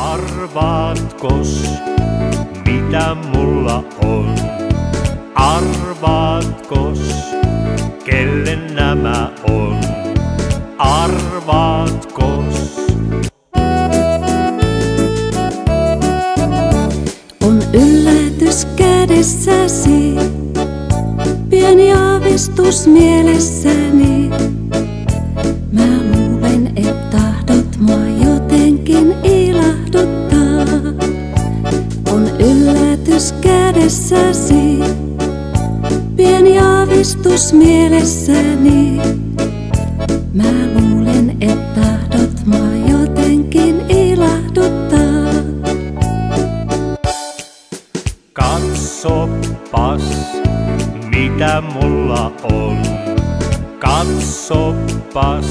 Arvaatkos, mitä mulla on? Arvaatkos, kelle nämä on? Arvaatkos? On yllätys kädessäsi, pieni aavistus mielessäni. Mä luulen, et tahdot mua jotenkin ilahduttaa. On yllätys kädessäsi, pieni aavistus mielessäni. Mä luulen, et tahdot mua jotenkin ilahduttaa. Katsopas, mitä mulla on. Katsopas,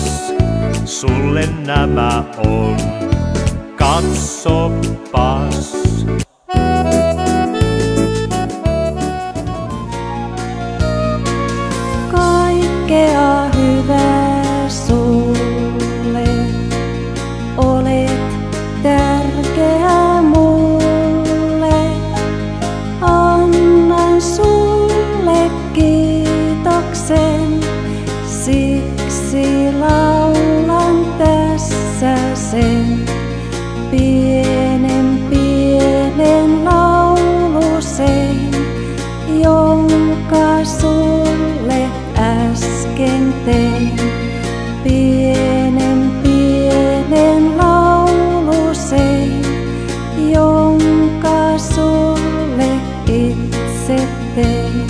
sulle nämä on. Katsopas. Kaikkea hyvää sulle, olet tärkeä mulle. Annan sulle kiitoksen, siksi laulan tässä sen. Pienen laulusen, jonka sulle äsken tein. Pienen laulusen, jonka sulle itse tein.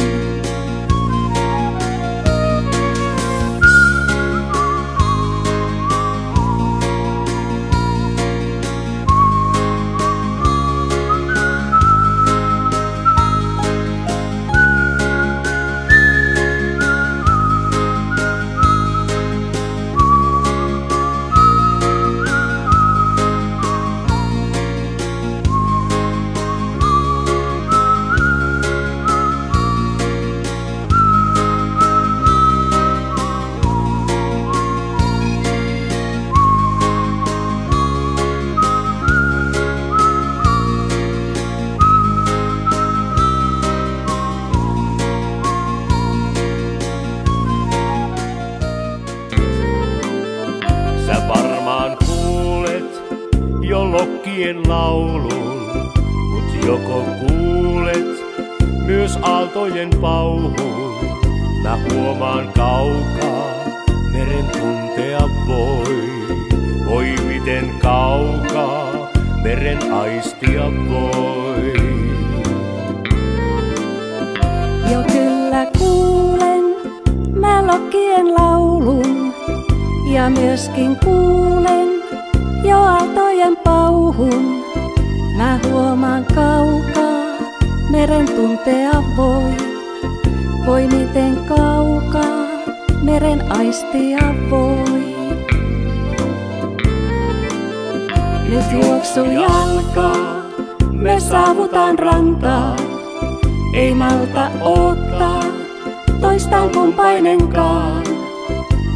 Sä varmaan kuulet jo lokkien laulun, mut joko kuulet myös aaltojen pauhun. Mä huomaan kaukaa, meren tuntea voi. Voi miten kaukaa, meren aistia voi. Jo kyllä kuulen mä lokkien laulun. Ja myöskin kuulen jo aaltojen pauhun. Mä huomaan kaukaa, meren tuntea voi. Voi miten kaukaa, meren aistia voi. Nyt juoksu jalkaa, me saavutaan rantaa. Ei malta odottaa, toistaan kumpainenkaan.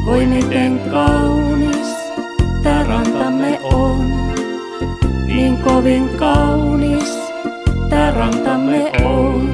Voi miten kaunis tää rantamme on, niin kovin kaunis tää rantamme on.